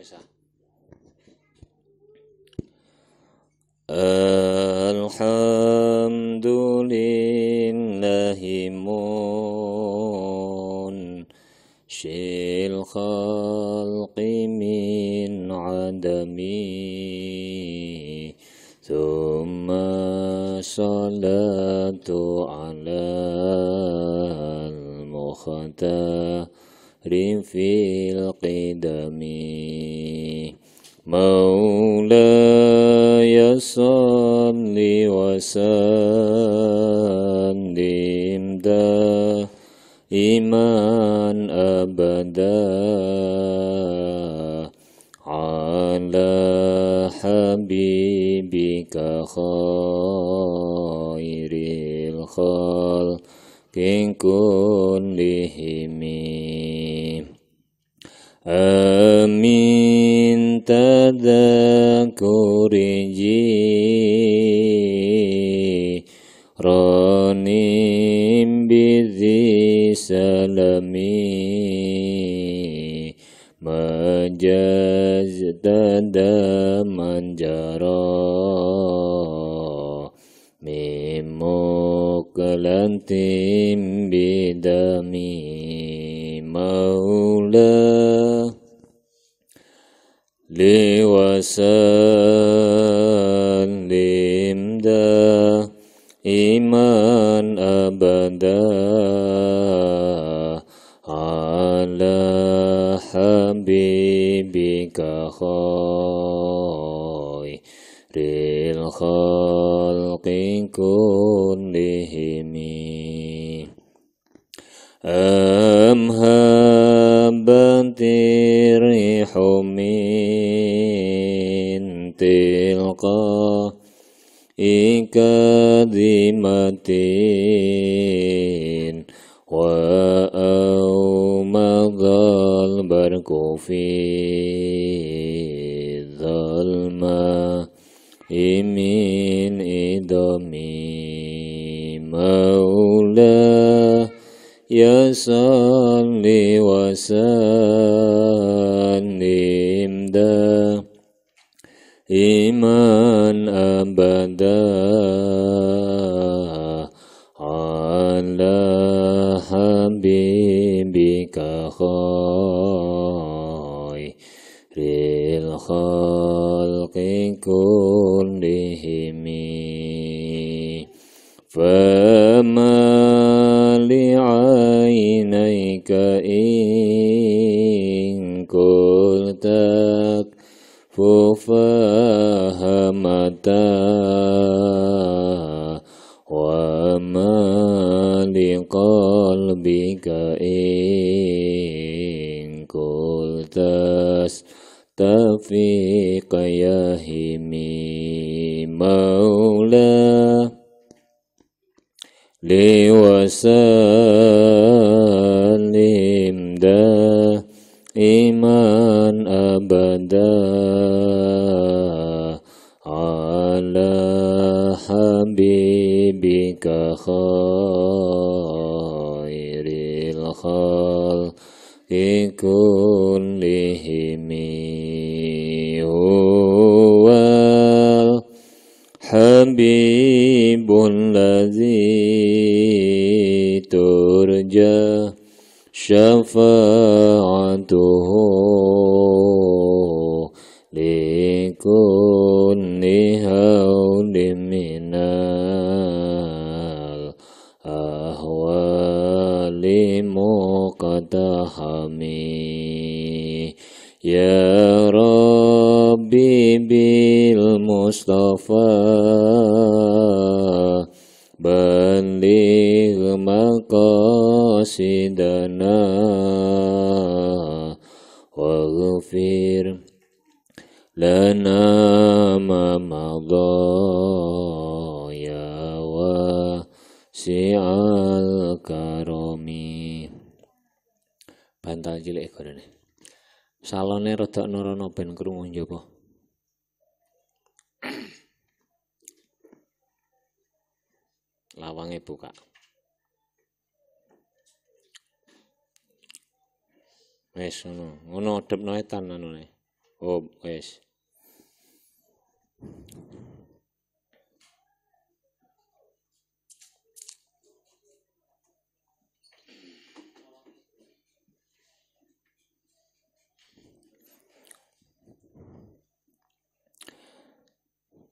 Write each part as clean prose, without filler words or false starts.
Esa. Alhamdulillahi munshil khalqi min adami thumma salatu ala al-mukhtari fil qidami Maulaya salli wa sallim daiman abada ala habibika khairil khalqi kullihimi Amin tadakuri jiranim bidhi salami majaz tada manjara mimuklantim bidami maula liwasallim iman abada ala habibika khairil khalqi kullihimi amhabatir rihumin tilqa ikadimatin wa awmadhal barku fi dhalma imin idami maula Ya salli wa sallim iman abada ala habibika khairil khalqi kullihimi fama li'ainaika in kultak fufahamata wa ma liqalbika in kultas tafiqa yahimi maula liwasallim iman abada ala habibika khairil khalqi kullihimi huwal habibul ladzi turja syafa'atuhu likulli hawlim minal ahwali muqtahami ya Rabbi bil Mustafa baligh maqasidana waghfir lana ma madha ya wasi'al karami bantal cilik gorene salone rada norono ben krungu njaba lawange buka wis ngono adepno etan anune Oh, wes.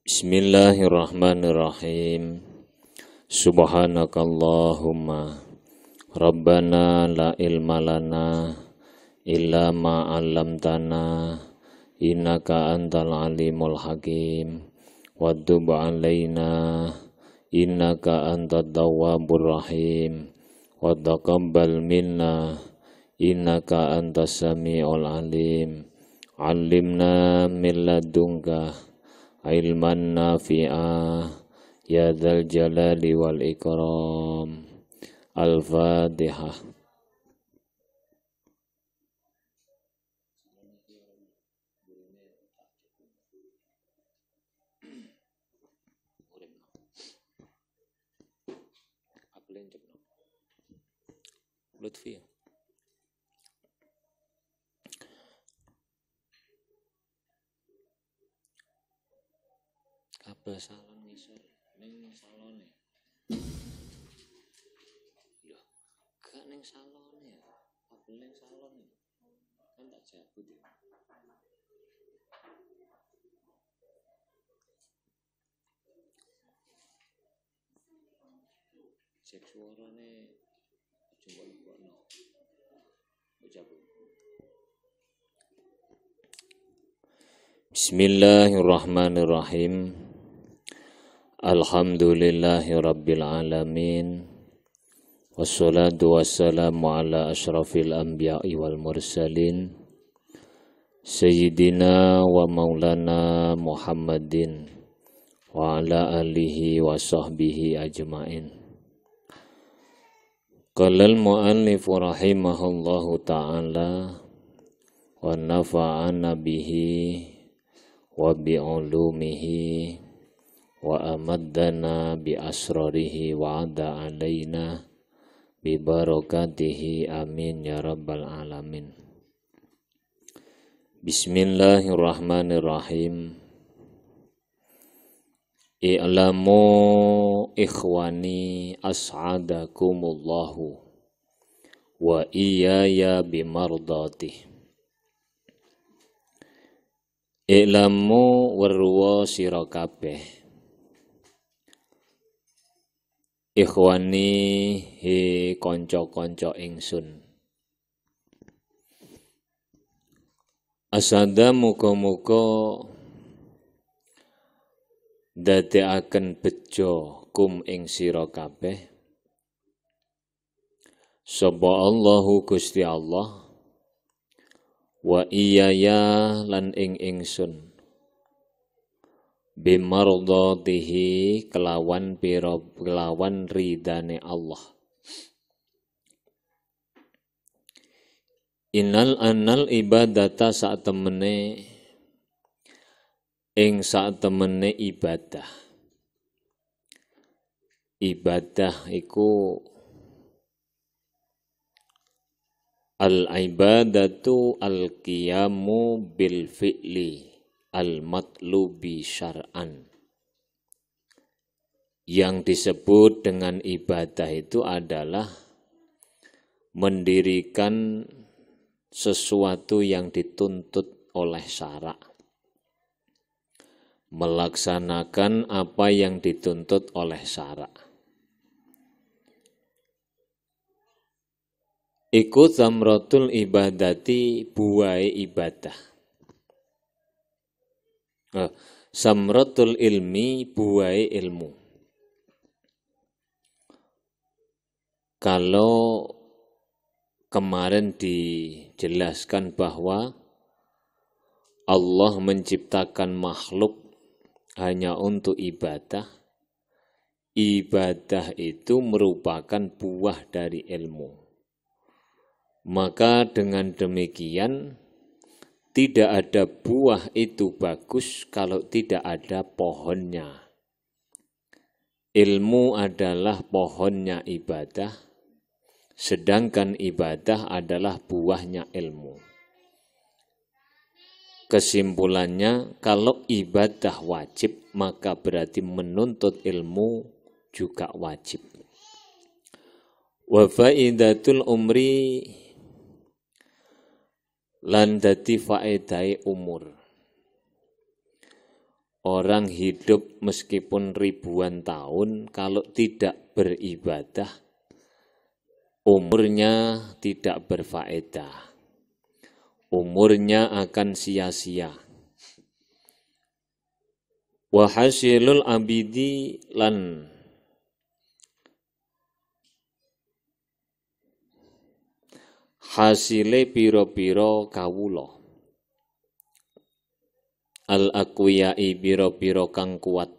Bismillahirrahmanirrahim. Subhanakallahumma Rabbana la ilma lana illa ma 'allamtana innaka antal alimul hakim wattub 'alaina innaka antat tawwabur rahim wa taqabbal minna innaka antas samiul alim 'allimna min ladunka ilman nafi'ah ya dzal jalali wal ikram. Al-Fatihah. Lutfi. Kabeh salon ngisor ning salone. Lho, gak ning salone ya. Kabeh ning salone. Kan tak jabut ya. Cek suarane coba lebokno. Jabut. Bismillahirrahmanirrahim. Alhamdulillahi rabbil alamin. Wassalatu wassalamu ala ashrafil anbiya'i wal mursalin Sayyidina wa maulana Muhammadin wa ala alihi wa sahbihi ajma'in. Qala al-mu'allif rahimahullahu ta'ala wa nafa'ana bihi wa bi'ulumihi wa amaddana bi asrarihi wa ada alaina bi barakatihi amin ya rabbal alamin. Bismillahirrahmanirrahim. I'lamu ikhwani as'adakumullahu wa iyaya bimardati. I'lamu weruwa sira kabeh. Ikhwani he konco-konco ingsun. Asada muga-muga dadekaken bejo kum ing sira kabeh. Sapa Allahu Gusti Allah wa iyaya lan ing ingsun. Bimardatihi kelawan ridane Allah. Innal anal ibadata saat temene ibadah. Ibadah iku al-ibadatu al-qiyamu bil fi'li al-matlubi syar'an. Yang disebut dengan ibadah itu adalah mendirikan sesuatu yang dituntut oleh syara'. Melaksanakan apa yang dituntut oleh syara'. Iku zamratul ibadati buai ibadah. Samratul ilmi buai ilmu. Kalau kemarin dijelaskan bahwa Allah menciptakan makhluk hanya untuk ibadah, ibadah itu merupakan buah dari ilmu. Maka dengan demikian tidak ada buah itu bagus kalau tidak ada pohonnya. Ilmu adalah pohonnya ibadah, sedangkan ibadah adalah buahnya ilmu. Kesimpulannya, kalau ibadah wajib, maka berarti menuntut ilmu juga wajib. Wa faidatul umri, lan dadi faedai umur. Orang hidup meskipun ribuan tahun, kalau tidak beribadah, umurnya tidak berfaedah. Umurnya akan sia-sia. Wa hasilul abidi, lan hasile piro-piro kawula. Al-aqwiyai, piro-piro kang kuat.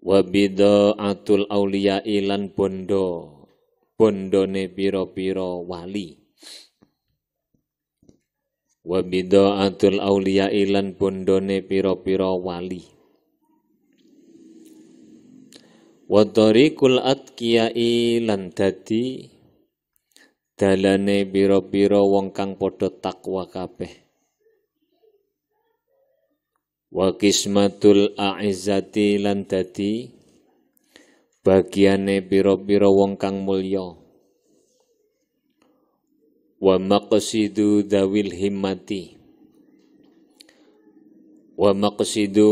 Wa bidaatul auliyai, lan bondone piro-piro wali. Wa bidaatul auliyai, lan bondone piro-piro wali. Wa tariqul atqiyai, lan dadi dalane piro-piro wong kang padha takwa kabeh. Wa qismatul a'izzati, lan dadi bagiane piro-piro wong kang mulya. Wa maqsidu dzawil himmati, wa maqsidu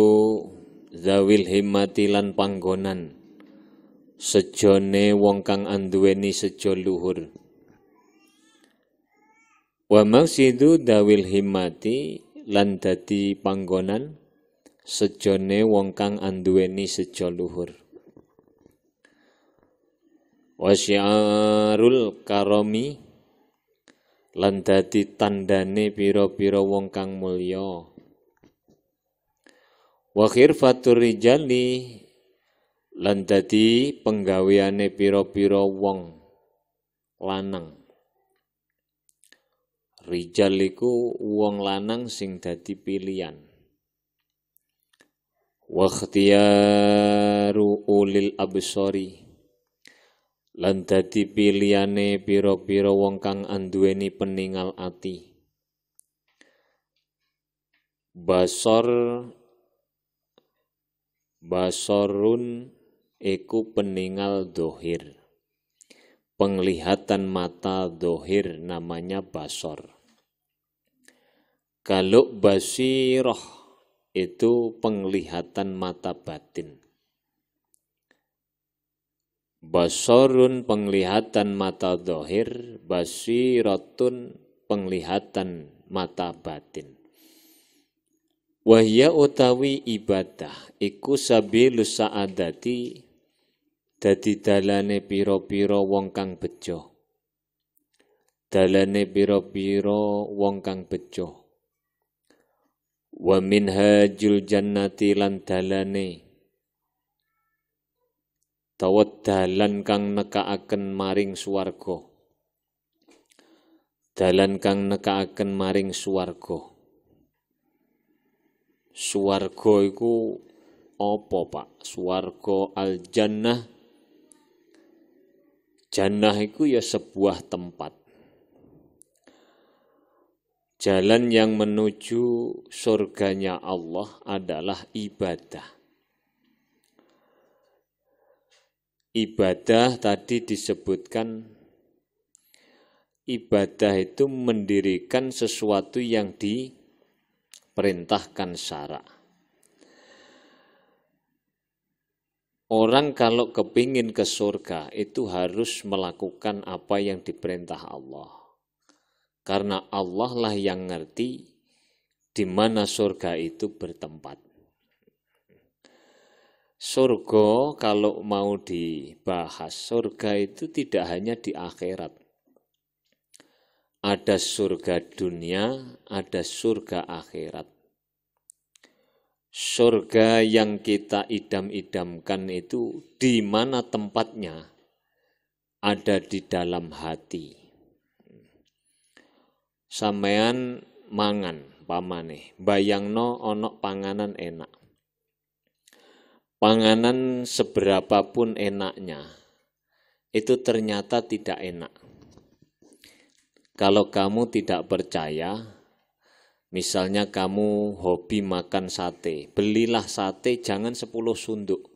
dzawil himmati, lan panggonan sejone wong kang anduweni sejo luhur. Wa maqsidu dzawil himmati, lan dadi panggonan sejone wong kang anduweni sejo luhur. Wa syiarul karomi, lan dadi tandane pira-pira wong kang mulya. Wa khirfatur rijali, lan dadi penggaweane pira-pira wong lanang. Rijal iku wong lanang sing dadi pilihan. Wa ikhtiyaru ulil absori, lan dadi pilihane pira-pira wong kang anduweni peningal ati. Basorun iku peningal dohir. Penglihatan mata dohir namanya basor. Kalau basiroh itu penglihatan mata batin. Basorun penglihatan mata dohir, basirotun penglihatan mata batin. Wahya utawi ibadah iku sabilus sa'adati, dadi dalane pira-pira wong kang bejo. Dalane pira-pira wong kang bejo. Wa minhajul jannati, lan dalane tawat dalan kang nekaaken maring swarga. Dalan kang nekaaken maring swarga. Swarga iku apa, Pak? Swarga al-jannah. Jannah iku ya sebuah tempat. Jalan yang menuju surganya Allah adalah ibadah. Ibadah tadi disebutkan, ibadah itu mendirikan sesuatu yang diperintahkan syara. Orang kalau kepingin ke surga itu harus melakukan apa yang diperintah Allah. Karena Allah lah yang ngerti di mana surga itu bertempat. Surga kalau mau dibahas, surga itu tidak hanya di akhirat. Ada surga dunia, ada surga akhirat. Surga yang kita idam-idamkan itu di mana tempatnya? Ada di dalam hati. Sampean mangan pamane, bayangno onok panganan enak. Panganan seberapapun enaknya, itu ternyata tidak enak. Kalau kamu tidak percaya, Misalnya kamu hobi makan sate, belilah sate jangan 10 sunduk,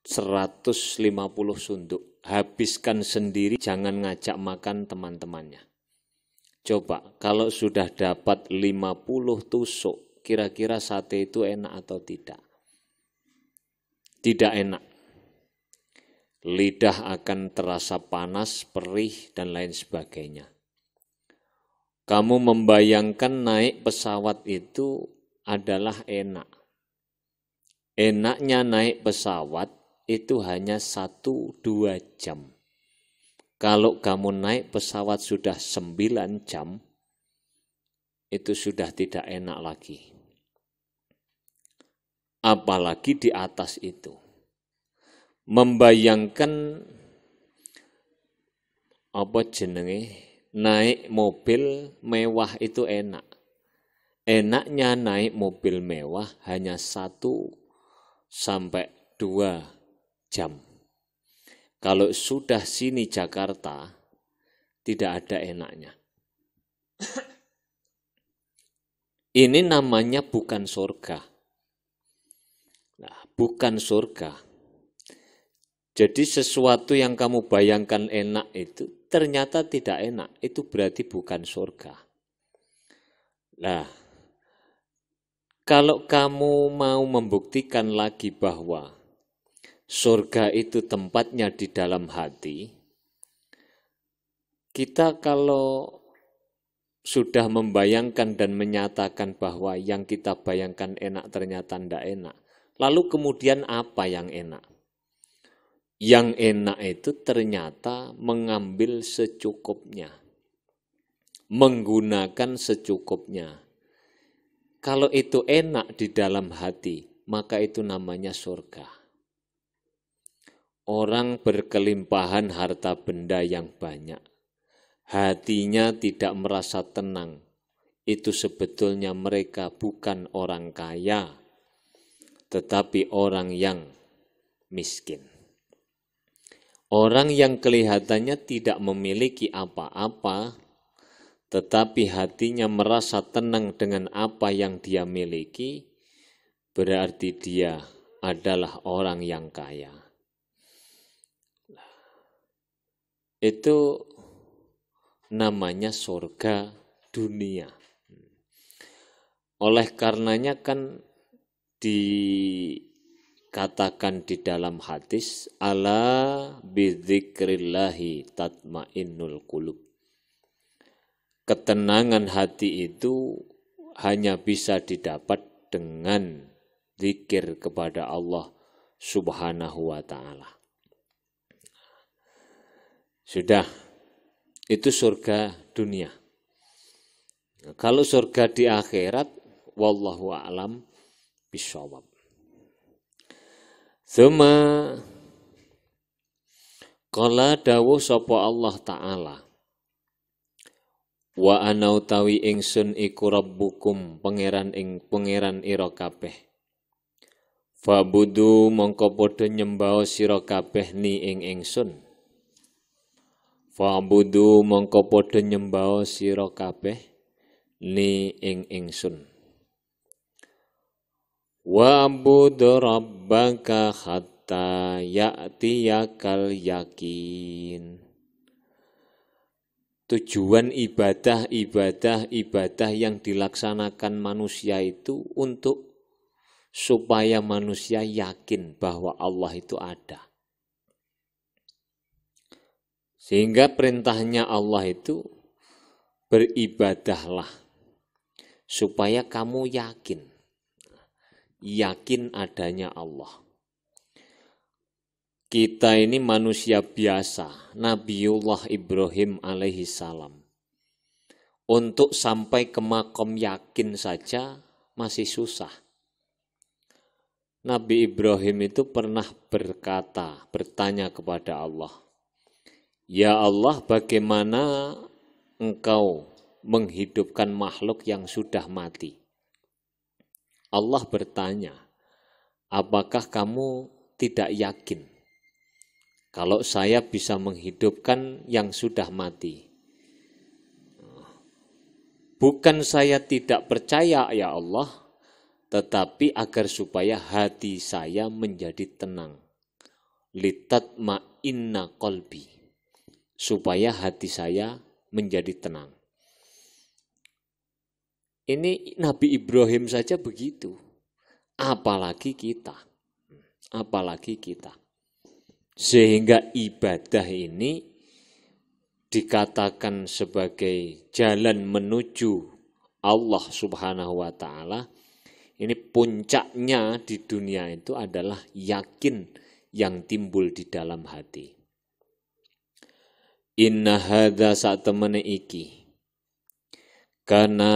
150 sunduk. Habiskan sendiri, jangan ngajak makan teman-temannya. Coba, kalau sudah dapat 50 tusuk, kira-kira sate itu enak atau tidak? Tidak enak. Lidah akan terasa panas, perih, dan lain sebagainya. Kamu membayangkan naik pesawat itu adalah enak. Enaknya naik pesawat itu hanya 1-2 jam. Kalau kamu naik pesawat sudah 9 jam, itu sudah tidak enak lagi. Apalagi di atas itu. Membayangkan naik mobil mewah itu enak. Enaknya naik mobil mewah hanya 1-2 jam. Kalau sudah sini Jakarta, tidak ada enaknya. Ini namanya bukan surga. Nah, bukan surga. Jadi sesuatu yang kamu bayangkan enak itu ternyata tidak enak. Itu berarti bukan surga. Nah, kalau kamu mau membuktikan lagi bahwa surga itu tempatnya di dalam hati, kita kalau sudah membayangkan dan menyatakan bahwa yang kita bayangkan enak ternyata tidak enak, lalu kemudian apa yang enak? Yang enak itu ternyata mengambil secukupnya, menggunakan secukupnya. Kalau itu enak di dalam hati, maka itu namanya surga. Orang berkelimpahan harta benda yang banyak, hatinya tidak merasa tenang. Itu sebetulnya mereka bukan orang kaya, tetapi orang yang miskin. Orang yang kelihatannya tidak memiliki apa-apa, tetapi hatinya merasa tenang dengan apa yang dia miliki, berarti dia adalah orang yang kaya. Itu namanya surga dunia. Oleh karenanya kan dikatakan di dalam hadis, ala bidzikrillahi tatmainnul qulub. Ketenangan hati itu hanya bisa didapat dengan zikir kepada Allah Subhanahu wa ta'ala. Sudah, itu surga dunia. Kalau surga di akhirat, wallahu a'lam bishawab. Tsumma qala dawuh sapa Allah Ta'ala, wa ana utawi ingsun iku rabbukum pangeran ira kabeh. Fabudu mongko padha nyembah sira kabeh ni ing ingsun. Fabudu mongko padha nyembah sira kabeh ni ing ingsun. Wa budu rabbaka hatta ya'tiyakal yakin. Tujuan ibadah yang dilaksanakan manusia itu untuk supaya manusia yakin bahwa Allah itu ada. Sehingga perintahnya Allah itu beribadahlah supaya kamu yakin adanya Allah. Kita ini manusia biasa, Nabiullah Ibrahim alaihi salam. Untuk sampai ke makom yakin saja masih susah. Nabi Ibrahim itu pernah bertanya kepada Allah, ya Allah, bagaimana engkau menghidupkan makhluk yang sudah mati? Allah bertanya, apakah kamu tidak yakin kalau saya bisa menghidupkan yang sudah mati? Bukan saya tidak percaya ya Allah, tetapi agar supaya hati saya menjadi tenang. Litatma'inna qalbi. Supaya hati saya menjadi tenang. Ini Nabi Ibrahim saja begitu. Apalagi kita. Apalagi kita. Sehingga ibadah ini dikatakan sebagai jalan menuju Allah Subhanahu wa Ta'ala. Ini puncaknya di dunia itu adalah yakin yang timbul di dalam hati. Inna hadza satemene iki. Karena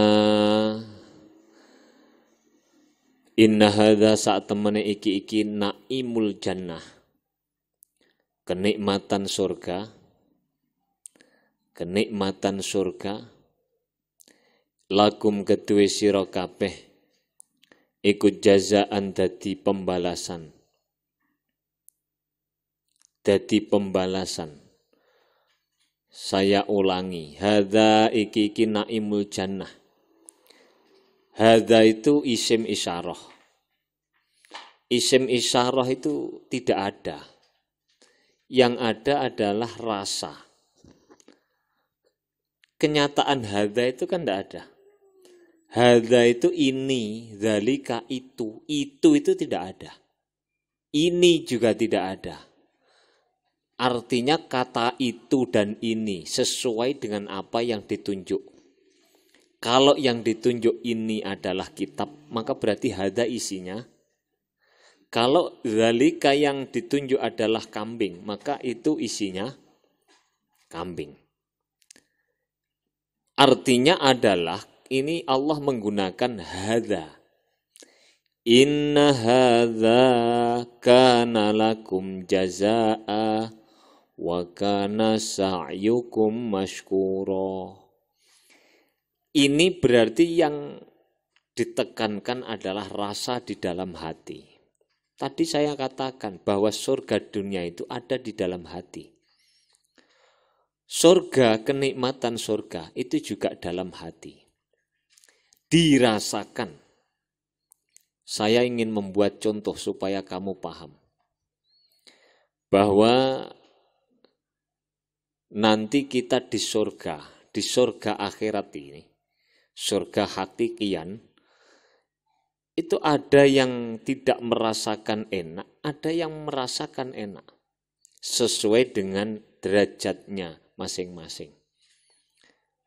inna hadza satemene iki naimul jannah. Kenikmatan surga. Kenikmatan surga lakum kedue sira kabeh ikut jazaan dadi pembalasan. Dadi pembalasan. Saya ulangi, hadza iki naimul jannah. Hadza itu isim isyarah. Isim isyarah itu tidak ada. Yang ada adalah rasa. Kenyataan hadza itu kan tidak ada. Hadza itu ini, dzalika itu tidak ada. Ini juga tidak ada. Artinya kata itu dan ini sesuai dengan apa yang ditunjuk. Kalau yang ditunjuk ini adalah kitab, maka berarti hadza isinya. Kalau dzalika yang ditunjuk adalah kambing, maka itu isinya kambing. Artinya adalah ini Allah menggunakan hadza. Inna hadza kana lakum jazaa wa kana sa'yukum mashkura. Ini berarti yang ditekankan adalah rasa di dalam hati. Tadi saya katakan bahwa surga dunia itu ada di dalam hati. Surga, kenikmatan surga itu juga dalam hati. Dirasakan. Saya ingin membuat contoh supaya kamu paham. Bahwa nanti kita di surga akhirat ini, surga hakikian, itu ada yang tidak merasakan enak, ada yang merasakan enak. Sesuai dengan derajatnya masing-masing.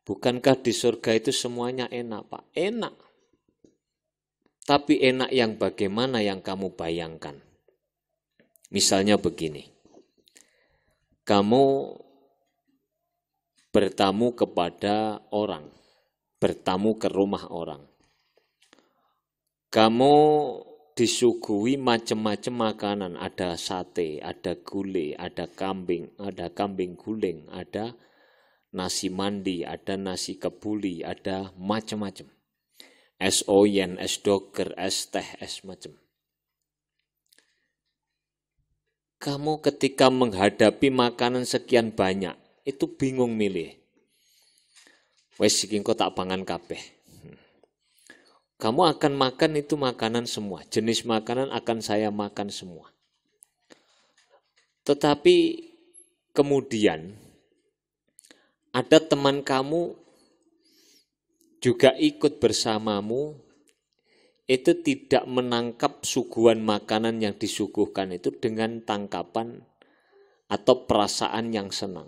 Bukankah di surga itu semuanya enak, Pak? Enak. Tapi enak yang bagaimana yang kamu bayangkan? Misalnya begini. Kamu bertamu kepada orang, bertamu ke rumah orang. Kamu disuguhi macam-macam makanan, ada sate, ada gulai, ada kambing guling, ada nasi mandi, ada nasi kebuli, ada macam-macam. Es oyen, es doger, es teh, es macam. Kamu ketika menghadapi makanan sekian banyak, itu bingung milih. Wes iki engko tak pangan kabeh. Kamu akan makan itu makanan semua. Jenis makanan akan saya makan semua. Tetapi kemudian ada teman kamu juga ikut bersamamu, itu tidak menangkap suguhan makanan yang disuguhkan itu dengan tangkapan atau perasaan yang senang.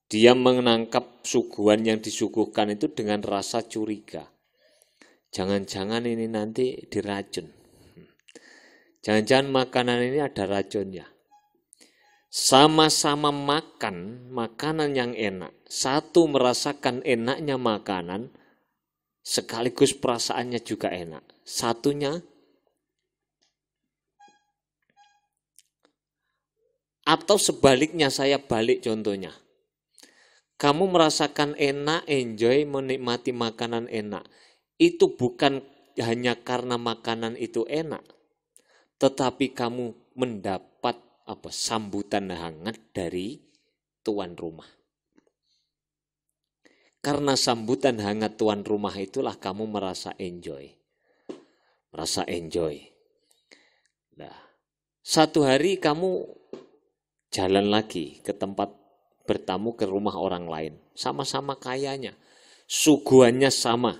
Dia menangkap suguhan yang disuguhkan itu dengan rasa curiga. Jangan-jangan ini nanti diracun. Jangan-jangan makanan ini ada racunnya. Sama-sama makan makanan yang enak. Satu merasakan enaknya makanan, sekaligus perasaannya juga enak. Satunya, atau sebaliknya saya balik contohnya. Kamu merasakan enak, enjoy, menikmati makanan enak. Itu bukan hanya karena makanan itu enak, tetapi kamu mendapat sambutan hangat dari tuan rumah. Karena sambutan hangat tuan rumah itulah kamu merasa enjoy. Merasa enjoy. Nah, satu hari kamu jalan lagi ke tempat bertamu ke rumah orang lain. Sama-sama kayanya. Suguhannya sama.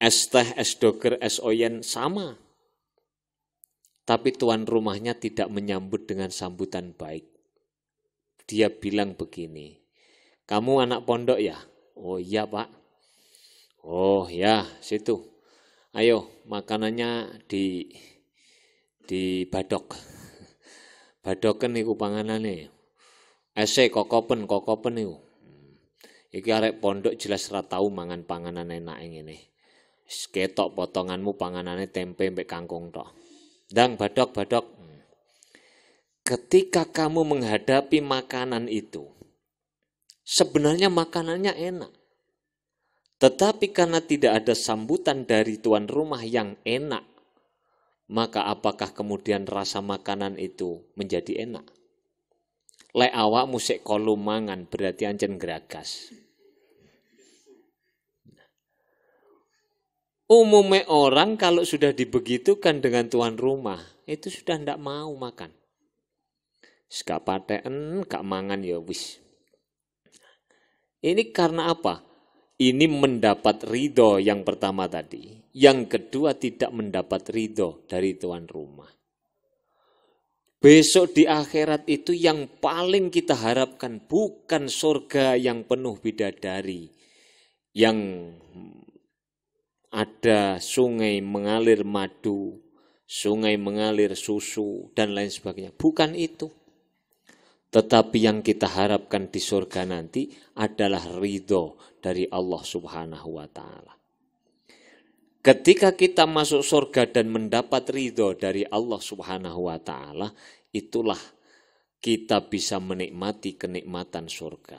Es teh, es doger, es oyen sama. Tapi tuan rumahnya tidak menyambut dengan sambutan baik. Dia bilang begini, kamu anak pondok ya? Oh iya Pak. Oh ya, situ. Ayo makanannya di badok. Badoken niku panganane. Ese kokopen niku. Iki arek pondok jelas ora tau mangan panganan enak ngene. Ketok potonganmu panganane tempe mbek kangkung tok. Ndang badok. Ketika kamu menghadapi makanan itu, sebenarnya makanannya enak. Tetapi karena tidak ada sambutan dari tuan rumah yang enak, maka apakah kemudian rasa makanan itu menjadi enak? Lek awak musik kolu mangan berarti ancen geragas. Umumnya orang kalau sudah dibegitukan dengan tuan rumah, itu sudah tidak mau makan. Gak paten, gak mangan ya wis. Ini karena apa? Ini mendapat ridho yang pertama tadi. Yang kedua tidak mendapat ridho dari tuan rumah. Besok di akhirat itu yang paling kita harapkan bukan surga yang penuh bidadari. Yang ada sungai mengalir madu, sungai mengalir susu, dan lain sebagainya. Bukan itu. Tetapi yang kita harapkan di surga nanti adalah ridho dari Allah Subhanahu wa Ta'ala. Ketika kita masuk surga dan mendapat ridho dari Allah Subhanahu wa Ta'ala, itulah kita bisa menikmati kenikmatan surga.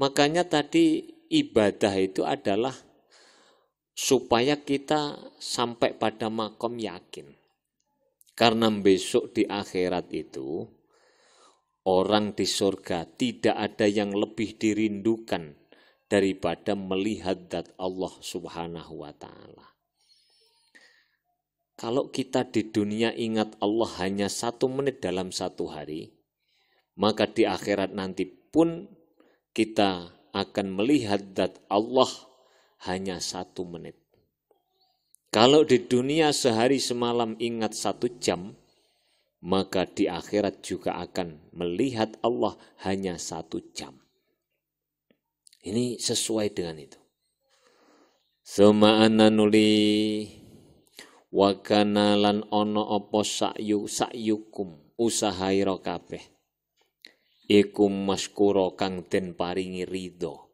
Makanya tadi ibadah itu adalah supaya kita sampai pada makom yakin. Karena besok di akhirat itu, orang di surga tidak ada yang lebih dirindukan daripada melihat zat Allah Subhanahu wa Ta'ala. Kalau kita di dunia ingat Allah hanya 1 menit dalam 1 hari, maka di akhirat nanti pun kita akan melihat zat Allah hanya 1 menit. Kalau di dunia sehari semalam ingat 1 jam, maka di akhirat juga akan melihat Allah hanya 1 jam. Ini sesuai dengan itu. Suma ananuli wa kana lan ana apa sakyukum usaha ira kabeh. Iku maskura kang den paringi ridho.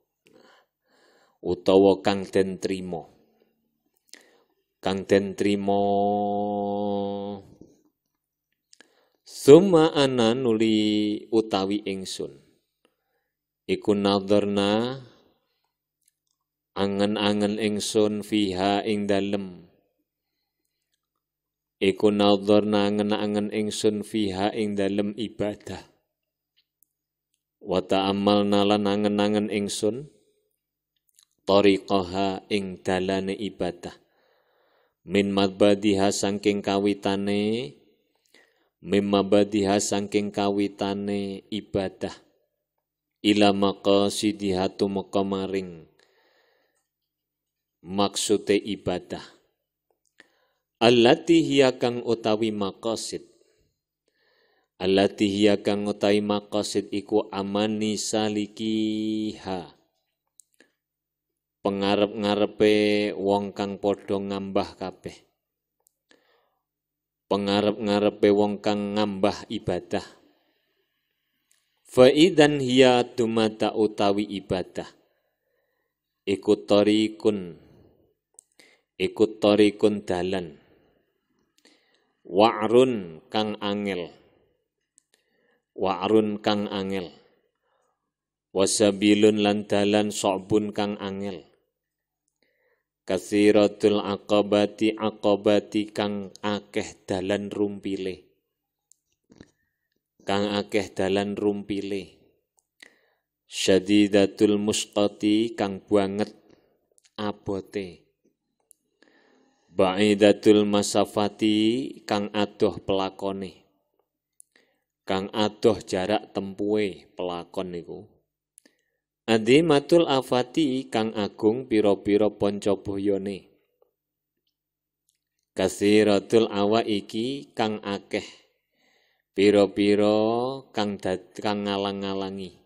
Utawa kang den trima. Kang den trima Suma ana nuli utawi ingsun. Iku nadharna angen-angen ingsun fiha ing dalem. Iku nadharna angen-angen ingsun fiha ing dalem ibadah. Wa ta'ammalna lan angen-angen ingsun tariqaha ing dalane ibadah. Min madbadiha saking kawitane ibadah ila maqasidiha tumeka maring maksude ibadah allati hiya kang utawi maqasid iku amani salikiha pengarep-ngarepe wong kang padha ngambah kabeh pengarep-ngarepe wong kang ngambah ibadah. Fa idzan hiya dumata utawi ibadah. Ikut tarikun dalan. Wa'run kang angel. Wasabilun lan dalan so'bun kang angel. Katsiratul aqabati kang akeh dalan rumpile. Syadidatul musqati kang banget abote. Ba'idatul masafati kang adoh pelakone. Kang adoh jarak tempuhe pelakon niku. Adimatul afati kang agung pira-pira panca boyone. Kasiratul awa iki kang akeh pira-pira kang ngalang-ngalangi.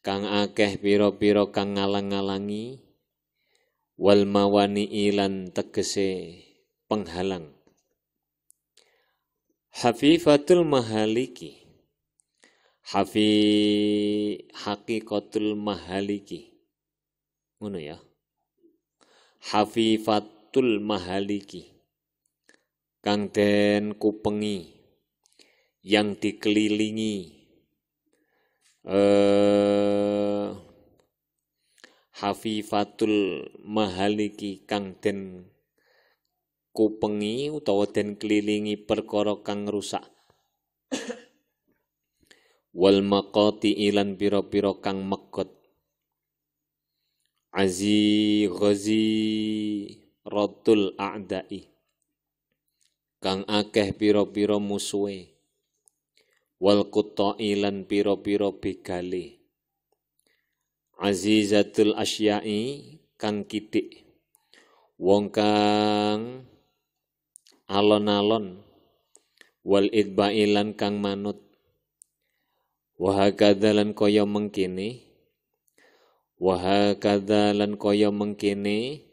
Kang akeh pira-pira kang ngalang-ngalangi wal mawani ilan tegese penghalang. Hafifatul mahaliki haqiqatul mahaliki ngono ya. Hafifatul mahaliki kang den kupengi yang dikelilingi hafifatul mahaliki kang den kupengi utawa den kelilingi perkara kang rusak. Wal maqati ilan pira-pira kang megot. Ghazi ratul a'dai kang akeh pira-pira musuhe. Wal quta'i lan pira-pira begale. Azizatul asyai kang kidik. Wong kang alon-alon. Wal idba'i lan kang manut. Wahakadha lan kaya mengkene. Wahakadha lan kaya mengkene.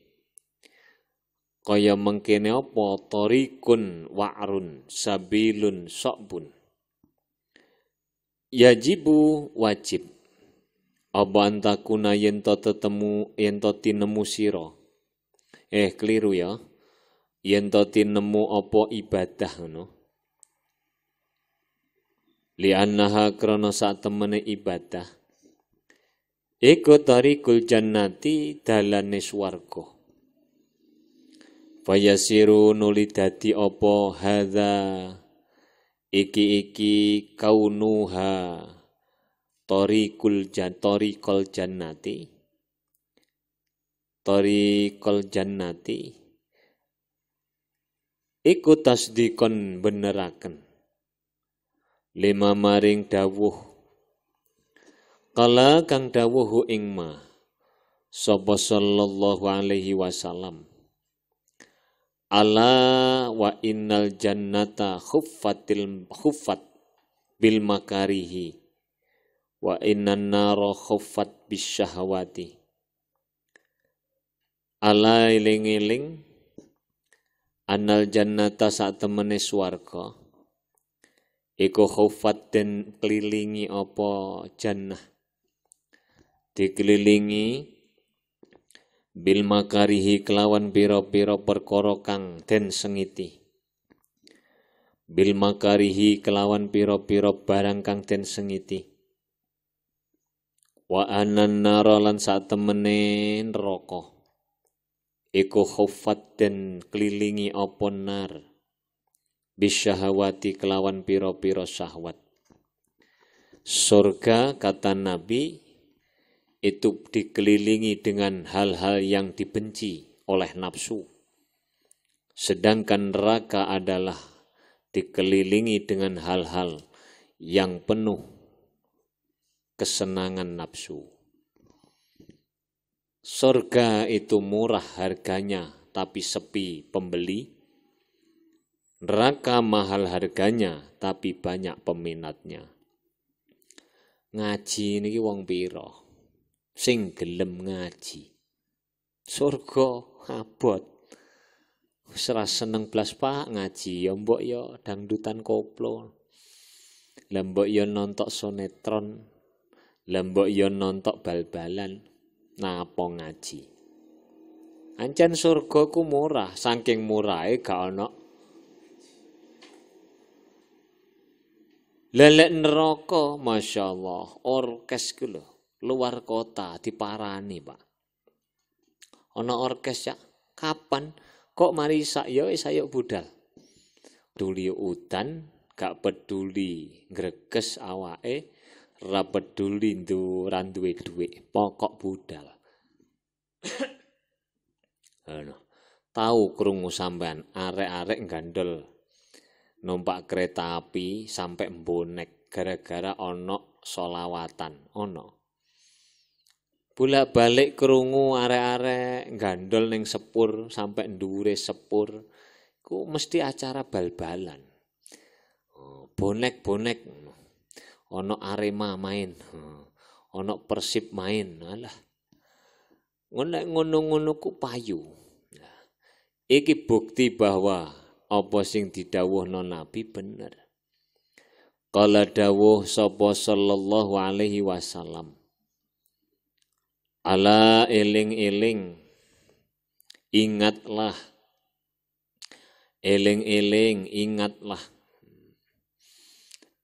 Kaya mengkene apa? Torikun wa'run sabilun sokbun. Yajibu wajib apa antakuna yen to tinemu sira. Keliru ya. Yen to tinemu apa ibadah ngono. Li'annaha krana sak temene ibadah. Iku tarikul jannati dalane swarga. Fayasiru nuli dadi apa hadza iki kaunuha tariqul jannati iku tasdikon beneraken lima maring dawuh kala kang dawuh ing ma sapa sallallahu alaihi wasallam. Ala wa innal jannata khuffat bil makarihi wa innan nara khuffat bis syahwati. Ala eling-eling annal jannata sak temene swarga iku khuffat den kelilingi apa jannah dikelilingi bil makarihi kelawan pira-pira perkara kang den sengiti. Bil makarihi kelawan pira-pira barang kang den sengiti. Wa anan nara lan sak temene neraka. Iku khuffat den kelilingi apa nar. Bisyahawati kelawan pira-pira syahwat. Surga kata Nabi itu dikelilingi dengan hal-hal yang dibenci oleh nafsu. Sedangkan neraka adalah dikelilingi dengan hal-hal yang penuh kesenangan nafsu. Surga itu murah harganya tapi sepi pembeli. Neraka mahal harganya tapi banyak peminatnya. Ngaji niki wong pira? Sing gelem ngaji. Surga abot. Wis ra seneng blas Pak ngaji ya mbok ya dangdutan koplo. Lah mbok ya nonton sinetron. Lah mbok ya nonton bal-balan. Napa ngaji? Ancen surga ku murah, saking murahe gak ana. Lelek neraka masyaallah orkes ku lho. Luar kota diparani Pak. Ana orkes ya. Kapan kok mari sayuk budal. Peduli udan, gak peduli greges awake, Ra peduli ra duwe dhuwit, pokok budal. Tahu krungu sampean arek-arek gandol numpak kereta api sampai bonek gara-gara ono solawatan, ono. Bolak-balik krungu arek-arek gandol ning sepur sampai ndure sepur, ku mesti acara bal-balan. Bonek-bonek, ono Arema main, ono Persib main, alah. Ngono-ngono ku payu. Nah, iki bukti bahwa apa sing didhawuhna Nabi bener. Qala dawuh sapa sallallahu alaihi wasallam. Ala eling-eling, ingatlah. Eling-eling, ingatlah.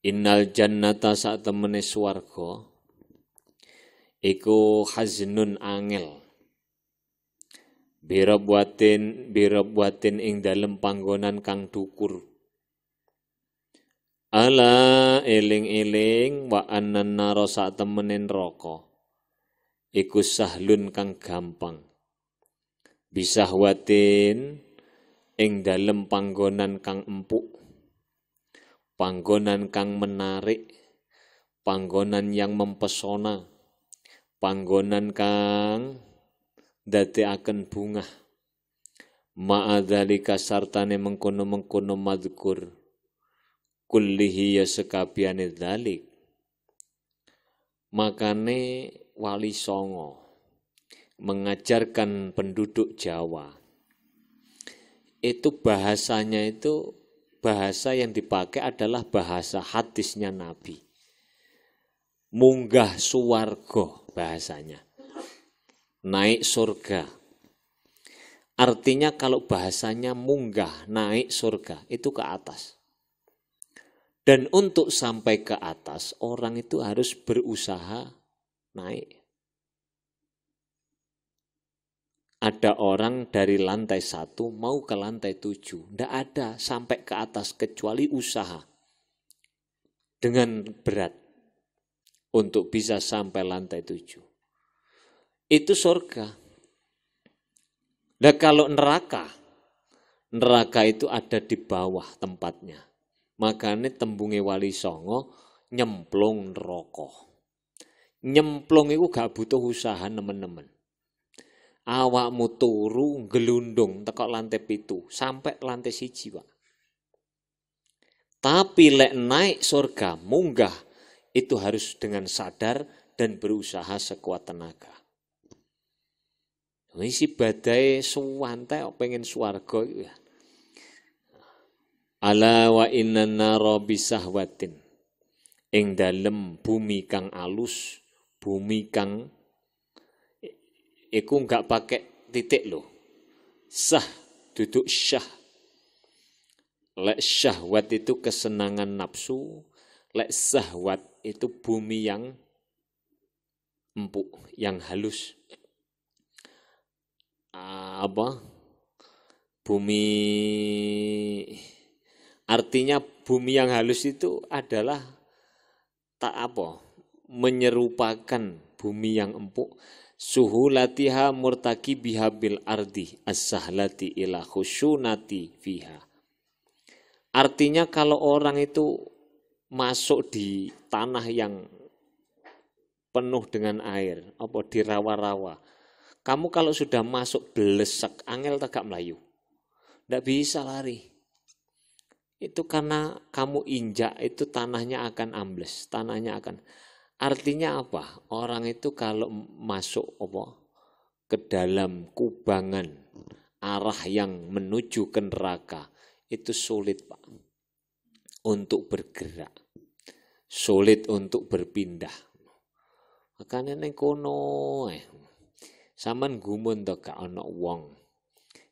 Innal jannata sak temene swarga iku haznun angel. Birabwatin ing dalem panggonan kang dukur. Ala eling-eling wa annan nara sak temene neraka iku sahlun kang gampang. Bisahwatin ing dalem panggonan kang empuk. Panggonan kang menarik, panggonan yang mempesona, panggonan kang dadekaken bungah. Ma'adzalika sartane mengkono-mengkono madkur kullihi ya sekabiane dzalik. Makane Wali Songo mengajarkan penduduk Jawa itu bahasanya itu bahasa yang dipakai adalah bahasa hadisnya Nabi. Munggah suwargo bahasanya. Naik surga. Artinya kalau bahasanya munggah, naik surga, itu ke atas. Dan untuk sampai ke atas, orang itu harus berusaha naik. Ada orang dari lantai 1 mau ke lantai 7. Tidak ada sampai ke atas kecuali usaha. Dengan berat. Untuk bisa sampai lantai 7. Itu surga. Nah kalau neraka itu ada di bawah tempatnya. Makanya tembunge Wali Songo nyemplung neraka. Nyemplung itu gak butuh usaha teman-teman. Awakmu turu gelundung tekok lantai 7 sampai lantai 1 Pak. Tapi lek naik surga munggah itu harus dengan sadar dan berusaha sekuat tenaga. Isi badai suwante pengen swarga itu ya. Ala wa inna nara bisahwatin. Ing dalem bumi kang alus, bumi kang iku enggak pakai titik loh. Sah, duduk syah. Lek syahwat itu kesenangan nafsu. Lek sahwat itu bumi yang empuk, yang halus. Bumi, artinya bumi yang halus itu adalah menyerupakan bumi yang empuk. Suhulatiha murtaki bihabil ardi as-sahlati ila khusyunati fiha. Artinya kalau orang itu masuk di tanah yang penuh dengan air, di rawa-rawa. Kamu kalau sudah masuk belesek, angel tegak melayu. Tidak bisa lari. Itu karena kamu injak, itu tanahnya akan ambles, tanahnya akan. Artinya apa? Orang itu kalau masuk ke dalam kubangan arah yang menuju ke neraka itu sulit Pak untuk bergerak, sulit untuk berpindah. Makanya ning kono sampean gumun to gak ana wong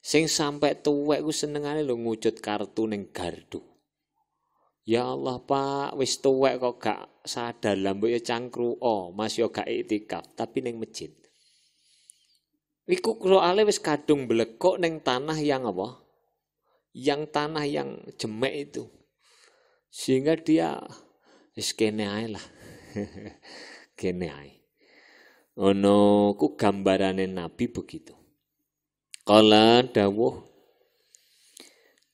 sing sampai tuwek ku senengane lho ngucut kartu ning gardu. Ya Allah Pak, wis tuwek kok gak sadar lah mbok ya cangkruo, Mas yo gak iktikaf, tapi ning masjid. Iku soalé wis kadung blekok ning tanah yang Yang tanah yang jemek itu. Sehingga dia wis kene ae lah. Kene ae. Ono ku gambarane Nabi begitu. Kala dawuh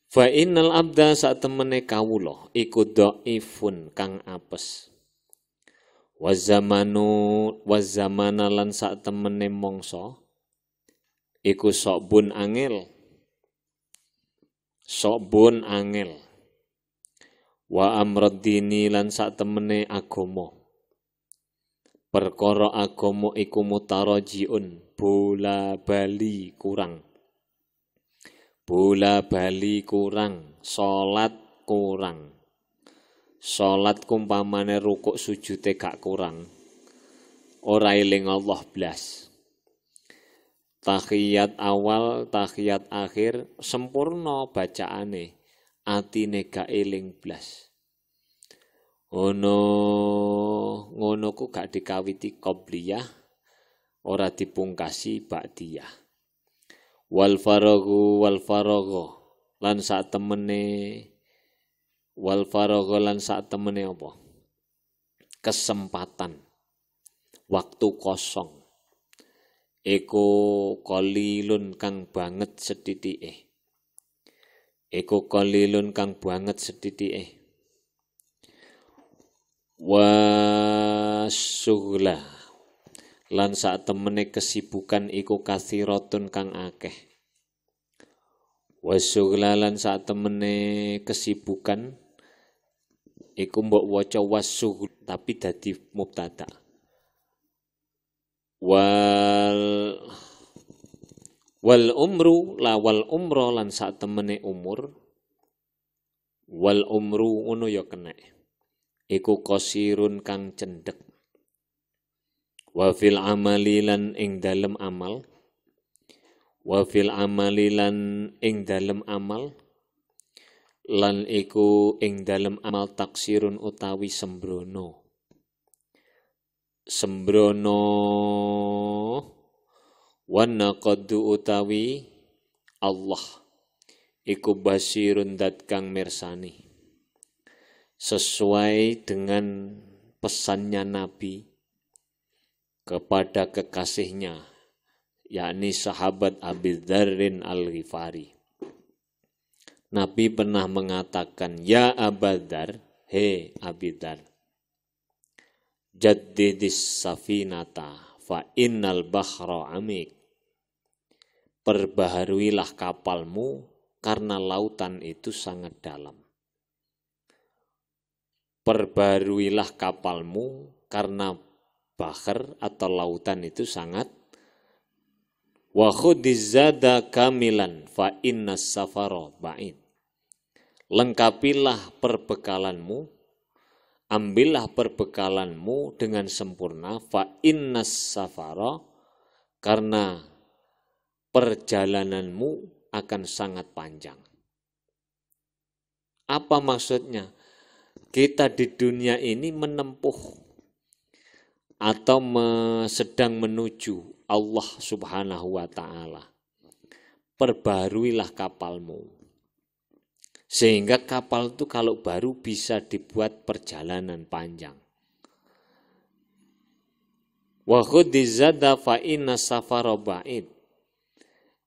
fa innal abda sak temene kawula iku dhaifun kang apes. Wa zamana lan sak temene mangsa iku sok bun angel. Wa amrad dini lan sak temene agama. Perkara agama iku mutarajiun, bola bali kurang, salat kurang. Salat kumpamane rukuk sujute gak kurang, ora eling Allah blas. Tahiyat awal, tahiyat akhir sempurna bacaane, atine gak eling blas. Ngono ku gak dikawiti qobliyah, ora dipungkasi ba'diyah. Wal faraghu lan sak temene apa? Kesempatan, waktu kosong. Eko qalilun kang banget sedithike. Wasughla lan sak temene kesibukan iku kathiratun kang akeh. Wasughla lan sak temene kesibukan iku mbok waca wasughl tapi dadi mubtada. Wal umru lan sak temene umur. Wal umru ngono ya kenek. Iku qasirun kang cendhek. Wa fil amali lan ing dalem amal. Lan iku ing dalem amal taksirun utawi sembrono. Wan naqadu utawi Allah iku basirun dat kang mirsani. Sesuai dengan pesannya Nabi kepada kekasihnya, yakni sahabat Abi Dzarrin Al-Ghifari. Nabi pernah mengatakan, ya Aba Dzar, he Abi Dzar, jaddidis safinata fa innal bahra amik. Perbaharuilah kapalmu karena lautan itu sangat dalam. Perbaharuilah kapalmu karena bahar atau lautan itu sangat. Wa khudiz zada kamilan fa innas safara ba'id. Lengkapilah perbekalanmu, ambillah perbekalanmu dengan sempurna fa innas safara, karena perjalananmu akan sangat panjang. Apa maksudnya? Kita di dunia ini menempuh atau sedang menuju Allah Subhanahu wa ta'ala. Perbaharuilah kapalmu. Sehingga kapal itu kalau baru bisa dibuat perjalanan panjang. Wa khudiz zada fa inna safara ba'id.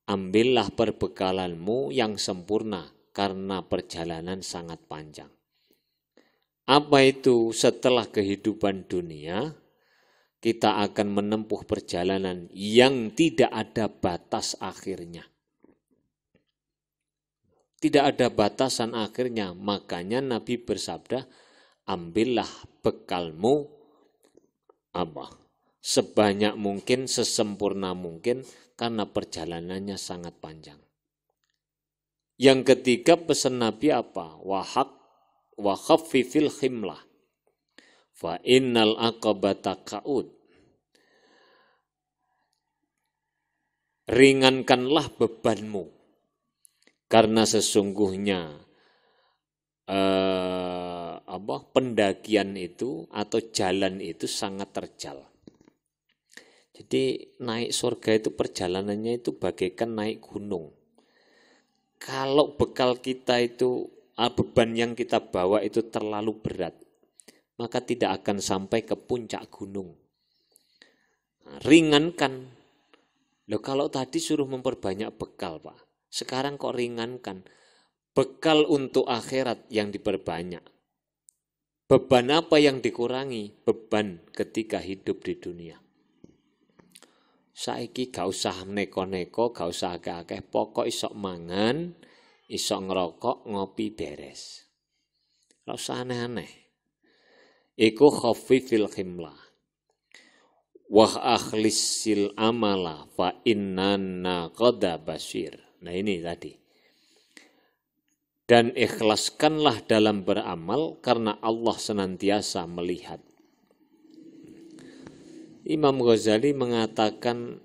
Ambillah perbekalanmu yang sempurna karena perjalanan sangat panjang. Apa itu? Setelah kehidupan dunia, kita akan menempuh perjalanan yang tidak ada batas akhirnya. Tidak ada batasan akhirnya, makanya Nabi bersabda, ambillah bekalmu sebanyak mungkin, sesempurna mungkin, karena perjalanannya sangat panjang. Yang ketiga pesan Nabi apa? Wa khaffifil khimlah fa innal aqabata ka'ud. Ringankanlah bebanmu karena sesungguhnya pendakian itu atau jalan itu sangat terjal. Jadi naik surga itu perjalanannya itu bagaikan naik gunung. Kalau bekal kita itu, beban yang kita bawa itu terlalu berat, maka tidak akan sampai ke puncak gunung. Nah, ringankan. Loh, kalau tadi suruh memperbanyak bekal, Pak. Sekarang kok ringankan. Bekal untuk akhirat yang diperbanyak. Beban apa yang dikurangi? Beban ketika hidup di dunia. Saiki gak usah neko-neko, gak usah akeh-akeh, pokok isok mangan, isok ngerokok, ngopi beres. Gak usah aneh-aneh. Iku khafifil himla. Wah akhlisil amala fa innana qada basir. Nah ini tadi. Dan ikhlaskanlah dalam beramal karena Allah senantiasa melihat. Imam Ghazali mengatakan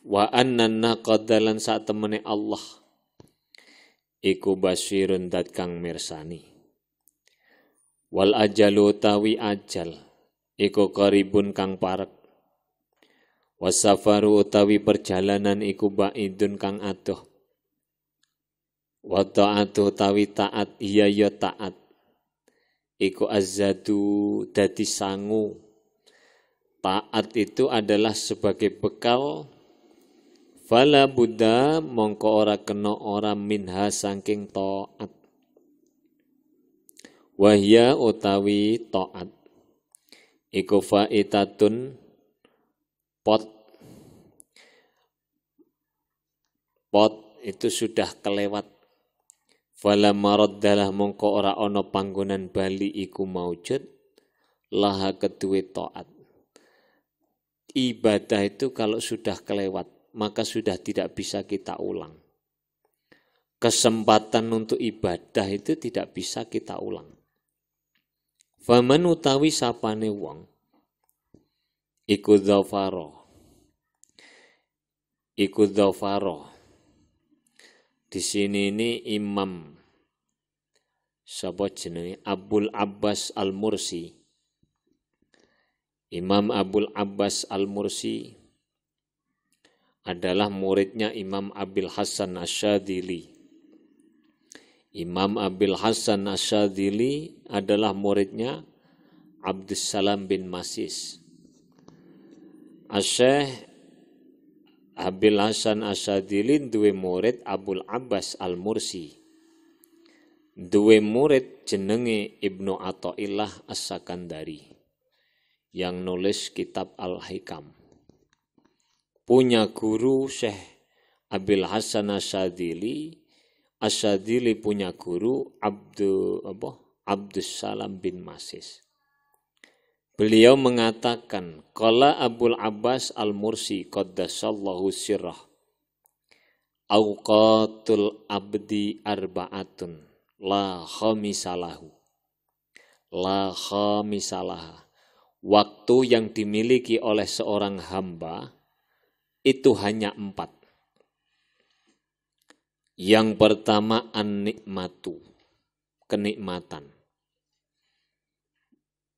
wa annana qadalan saat temene Allah iku basirun dat kang mirsani. Wal ajalu tawi ajal iku qaribun kang parek. Wasafaru utawi perjalanan iku ba'idun kang adoh. Wa ta'atu utawi taat iya ya taat. Iku azzadu dadi sangu. Taat itu adalah sebagai bekal. Fala buddha mongko ora kena ora minha saking taat. Wahya utawi taat. Iku faitatun pot itu sudah kelewat. Fala maraddalah mongko ora ana panggonan bali iku maujud laha kedue taat. Ibadah itu kalau sudah kelewat maka sudah tidak bisa kita ulang. Kesempatan untuk ibadah itu tidak bisa kita ulang. Faman utawi sapane wong iku dzafaro. Di sini ini Imam sapa jenenge Abul Abbas Al-Mursi. Imam Abul Abbas Al-Mursi adalah muridnya Imam Abil Hasan Asyadzili. Imam Abil Hasan Asyadzili adalah muridnya Abdussalam bin Masis. Syekh Abil Hasan Asyadzili duwe murid Abul Abbas Al-Mursi. Duwe murid jenenge Ibnu Athaillah As-Sakandari yang nulis kitab Al-Hikam. Punya guru Syekh Abil Hasan Asyadzili. Asyadzili punya guru Abdussalam bin Masis. Beliau mengatakan, qala Abul Abbas Al-Mursi qaddasallahu sirrah. Awqatul abdi arba'atun la khamisalahu. La khamisalaha. Waktu yang dimiliki oleh seorang hamba itu hanya 4. Yang pertama an-nikmatu, kenikmatan.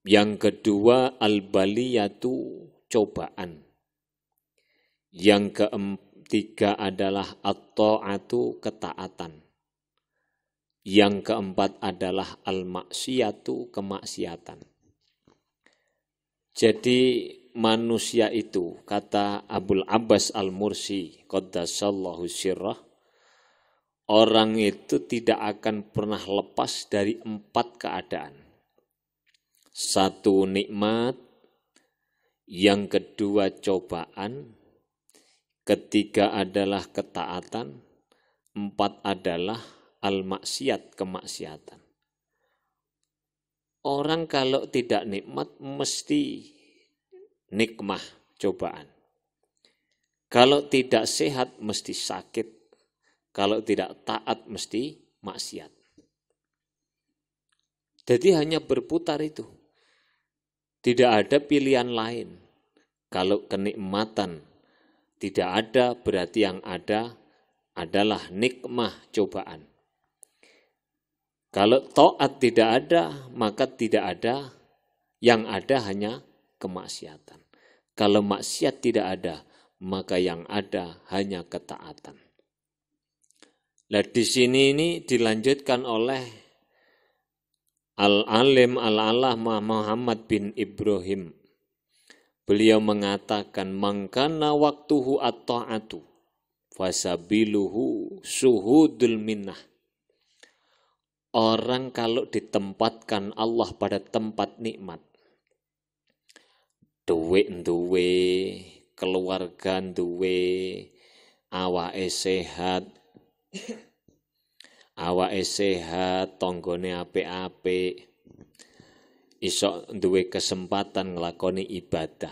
Yang kedua al-baliyatu, cobaan. Yang ketiga adalah at-ta'atu, ketaatan. Yang keempat adalah al-maksiyatu, kemaksiatan. Jadi manusia itu, kata Abul Abbas Al-Mursi qaddasallahu sirrah, orang itu tidak akan pernah lepas dari 4 keadaan. 1 nikmat, yang kedua cobaan, ketiga adalah ketaatan, 4 adalah al-maksiat, kemaksiatan. Orang kalau tidak nikmat mesti nikmah, cobaan. Kalau tidak sehat mesti sakit. Kalau tidak taat mesti maksiat. Jadi hanya berputar itu. Tidak ada pilihan lain. Kalau kenikmatan tidak ada, berarti yang ada adalah nikmah, cobaan. Kalau taat tidak ada, maka tidak ada, yang ada hanya kemaksiatan. Kalau maksiat tidak ada, maka yang ada hanya ketaatan. Nah, di sini ini dilanjutkan oleh Al-Alim Al-Allamah Muhammad bin Ibrahim, beliau mengatakan, mangkana waktuhu at-ta'atu fasabiluhu suhudul minnah. Orang kalau ditempatkan Allah pada tempat nikmat, duwe, keluarga duwe, awake sehat, tonggone apik-apik, iso duwe kesempatan nglakoni ibadah.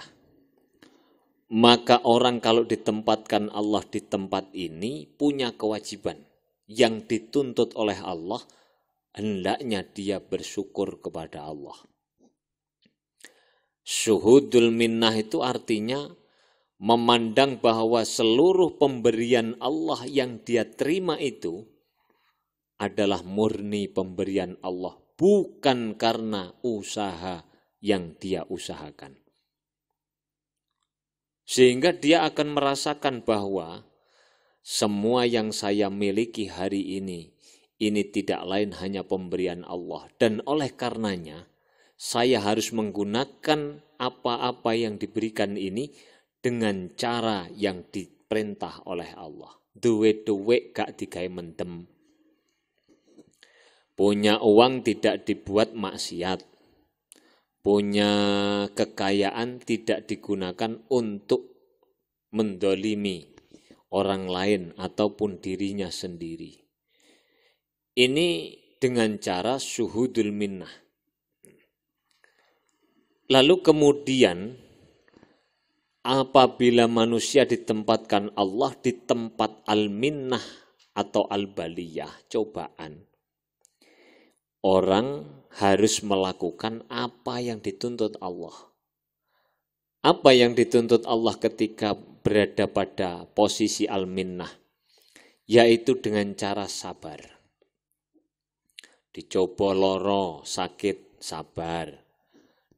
Maka orang kalau ditempatkan Allah di tempat ini punya kewajiban yang dituntut oleh Allah, hendaknya dia bersyukur kepada Allah. Syuhudul minnah itu artinya memandang bahwa seluruh pemberian Allah yang dia terima itu adalah murni pemberian Allah, bukan karena usaha yang dia usahakan. Sehingga dia akan merasakan bahwa semua yang saya miliki hari ini tidak lain hanya pemberian Allah. Dan oleh karenanya, saya harus menggunakan apa-apa yang diberikan ini dengan cara yang diperintah oleh Allah. Duwe-duwe gak digawe mendem. Punya uang tidak dibuat maksiat. Punya kekayaan tidak digunakan untuk mendolimi orang lain ataupun dirinya sendiri. Ini dengan cara syuhudul minnah. Lalu kemudian apabila manusia ditempatkan Allah di tempat al-minnah atau al-baliyah, cobaan, orang harus melakukan apa yang dituntut Allah. Apa yang dituntut Allah ketika berada pada posisi al-minnah? Yaitu dengan cara sabar. Dicoba loro, sakit, sabar.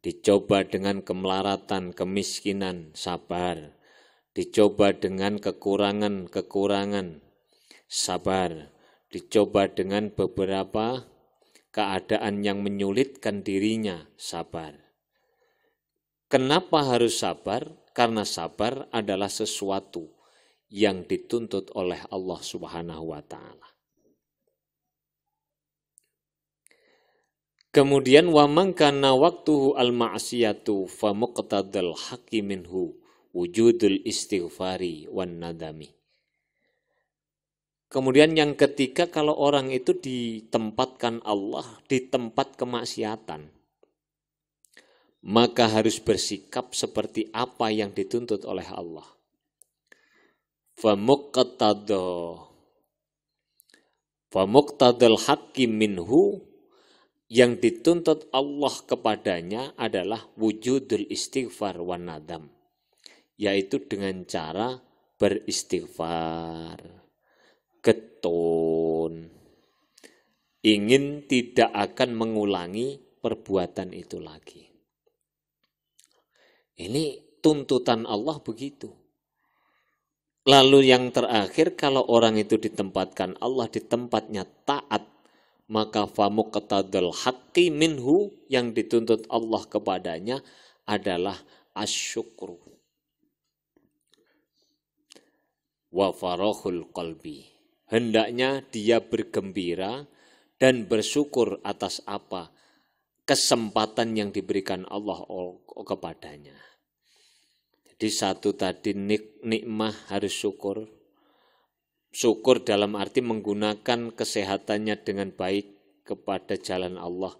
Dicoba dengan kemelaratan, kemiskinan, sabar. Dicoba dengan kekurangan, sabar. Dicoba dengan beberapa keadaan yang menyulitkan dirinya, sabar. Kenapa harus sabar? Karena sabar adalah sesuatu yang dituntut oleh Allah Subhanahu wa Ta'ala. Kemudian wa man kana waqtuhu al-ma'siyatu fa muqtadal haqqi minhu wujudul istighfari wan nadami. Kemudian yang ketiga, kalau orang itu ditempatkan Allah di tempat kemaksiatan, maka harus bersikap seperti apa yang dituntut oleh Allah. Fa muqtadal haqqi minhu, yang dituntut Allah kepadanya adalah wujudul istighfar wan nadam, yaitu dengan cara beristighfar, getun, ingin tidak akan mengulangi perbuatan itu lagi. Ini tuntutan Allah begitu. Lalu yang terakhir, kalau orang itu ditempatkan Allah di tempatnya taat, maka famuqtadal haqqi minhu, yang dituntut Allah kepadanya adalah asyukru wa farahul qalbi. Hendaknya dia bergembira dan bersyukur atas apa kesempatan yang diberikan Allah kepadanya. Jadi satu tadi nikmah harus syukur. Syukur dalam arti menggunakan kesehatannya dengan baik kepada jalan Allah.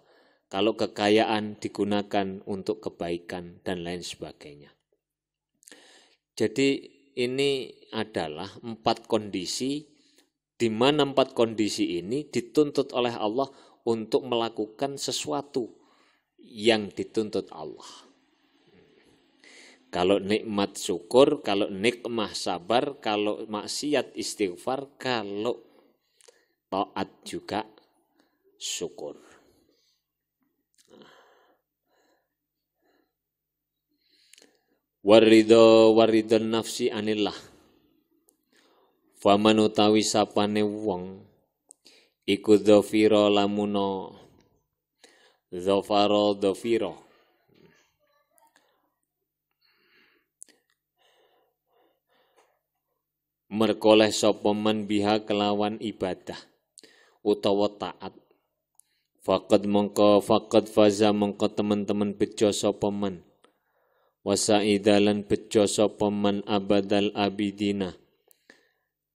Kalau kekayaan digunakan untuk kebaikan dan lain sebagainya. Jadi ini adalah 4 kondisi, di mana 4 kondisi ini dituntut oleh Allah untuk melakukan sesuatu yang dituntut Allah. Kalau nikmat syukur, kalau nikmah sabar, kalau maksiat istighfar, kalau taat juga syukur. Waridho nafsi anillah. Faman utawi sapane wong iku dzafira lamuno Dhafara dhafira. Merkoleh sapa man biha kelawan ibadah utawa taat. Faqad faza mongko teman-teman bejo sapa man. Wasaidalan bejo sapa man abadal abidina.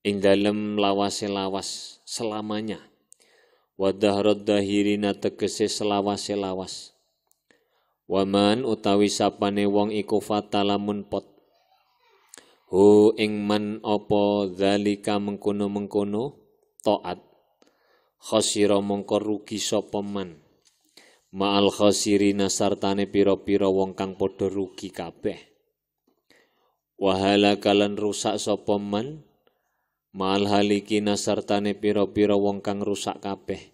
Ing dalem lawase lawas selamanya. Wadahrad dahirina tegese selawase lawas. Waman utawi sapane wong iku fatalamun pot. Hu ing man apa zalika mengkono-mengkono taat. Khasira mongko rugi sapa man. Ma'al khasirina sartane pira-pira wong kang padha rugi kabeh. Wahala kalan rusak sapa man. Ma'al halikina sartane pira-pira wong kang rusak kabeh.